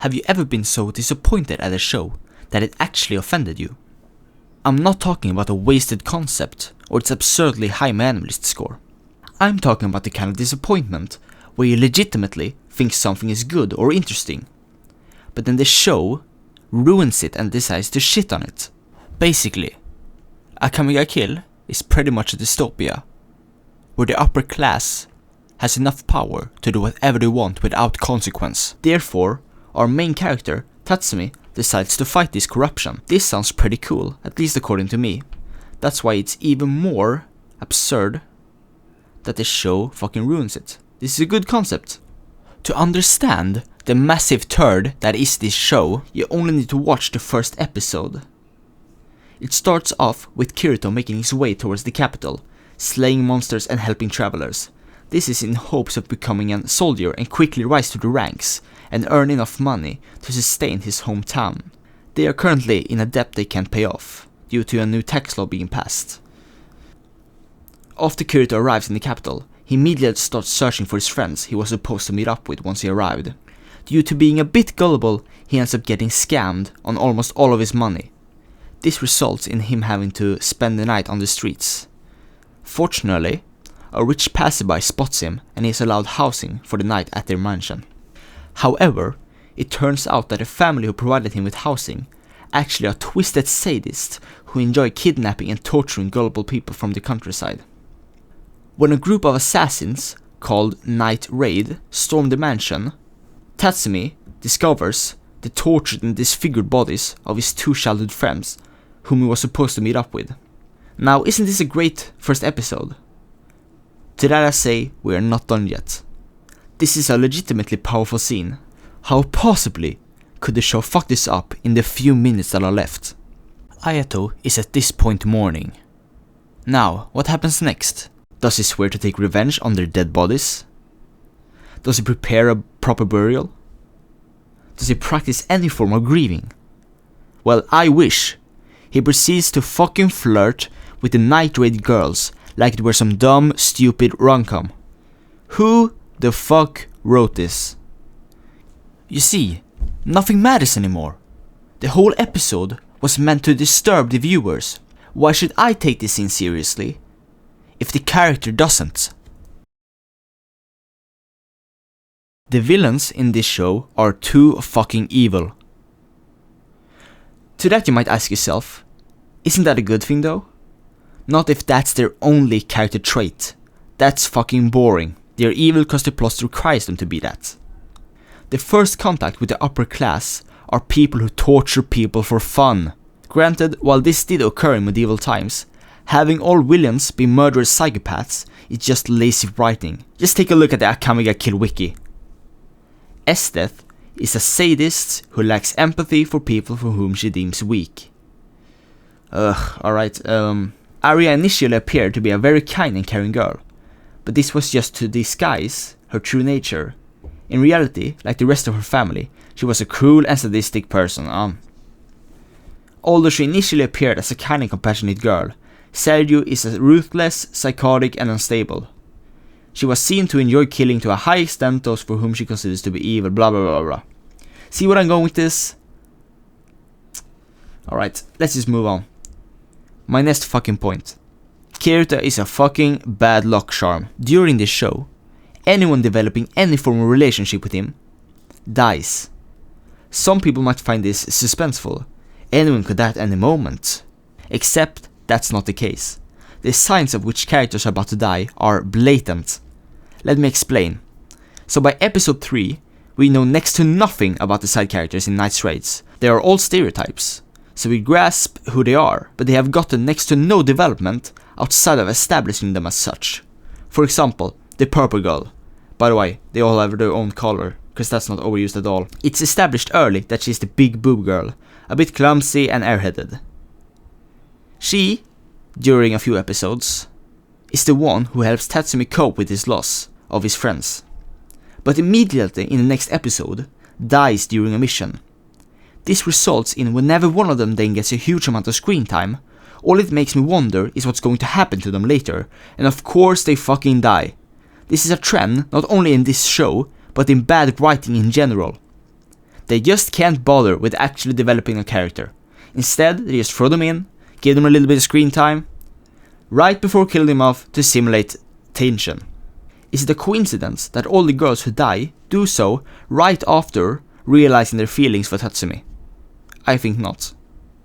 Have you ever been so disappointed at a show that it actually offended you? I'm not talking about a wasted concept or its absurdly high Animalist score. I'm talking about the kind of disappointment where you legitimately think something is good or interesting, but then the show ruins it and decides to shit on it. Basically, Akame is pretty much a dystopia, where the upper class has enough power to do whatever they want without consequence. Therefore, our main character, Tatsumi, decides to fight this corruption. This sounds pretty cool, at least according to me. That's why it's even more absurd that the show fucking ruins it. This is a good concept. To understand the massive turd that is this show, you only need to watch the first episode. It starts off with Kirito making his way towards the capital, slaying monsters and helping travelers. This is in hopes of becoming a soldier and quickly rise to the ranks and earn enough money to sustain his hometown. They are currently in a debt they can't pay off, due to a new tax law being passed. After Kirito arrives in the capital, he immediately starts searching for his friends he was supposed to meet up with once he arrived. Due to being a bit gullible, he ends up getting scammed on almost all of his money. This results in him having to spend the night on the streets. Fortunately, a rich passerby spots him and he is allowed housing for the night at their mansion. However, it turns out that the family who provided him with housing actually are twisted sadists who enjoy kidnapping and torturing gullible people from the countryside. When a group of assassins, called Night Raid, storm the mansion, Tatsumi discovers the tortured and disfigured bodies of his two childhood friends whom he was supposed to meet up with. Now, isn't this a great first episode? To that I say, we are not done yet. This is a legitimately powerful scene. How possibly could the show fuck this up in the few minutes that are left? Ayato is at this point mourning. Now, what happens next? Does he swear to take revenge on their dead bodies? Does he prepare a proper burial? Does he practice any form of grieving? Well, I wish. He proceeds to fucking flirt with the Night Raid girls like it were some dumb, stupid rom-com. Who the fuck wrote this? You see, nothing matters anymore. The whole episode was meant to disturb the viewers. Why should I take this scene seriously if the character doesn't? The villains in this show are too fucking evil. To that you might ask yourself, isn't that a good thing though? Not if that's their only character trait. That's fucking boring. They're evil because the plot requires them to be that. The first contact with the upper class are people who torture people for fun. Granted, while this did occur in medieval times, having all villains be murderous psychopaths is just lazy writing. Just take a look at the Akame wiki. Estheth is a sadist who lacks empathy for people for whom she deems weak. Alright, Arya initially appeared to be a very kind and caring girl, but this was just to disguise her true nature. In reality, like the rest of her family, she was a cruel and sadistic person. Although she initially appeared as a kind and compassionate girl, Sergio is a ruthless, psychotic and unstable. She was seen to enjoy killing to a high extent those for whom she considers to be evil, blah blah blah blah. See what I'm going with this? Alright, let's just move on. My next fucking point. Kirito is a fucking bad luck charm. During this show, anyone developing any form of relationship with him dies. Some people might find this suspenseful. Anyone could die at any moment. Except that's not the case. The signs of which characters are about to die are blatant. Let me explain. So by episode 3, we know next to nothing about the side characters in Night Raids. They are all stereotypes. So we grasp who they are, but they have gotten next to no development outside of establishing them as such. For example, the purple girl. By the way, they all have their own color, because that's not overused at all. It's established early that she's the big boob girl, a bit clumsy and airheaded. She, during a few episodes, is the one who helps Tatsumi cope with his loss of his friends, but immediately in the next episode dies during a mission. This results in whenever one of them then gets a huge amount of screen time, all it makes me wonder is what's going to happen to them later, and of course they fucking die. This is a trend not only in this show, but in bad writing in general. They just can't bother with actually developing a character. Instead, they just throw them in, give them a little bit of screen time, right before killing them off to simulate tension. Is it a coincidence that all the girls who die do so right after realizing their feelings for Tatsumi? I think not.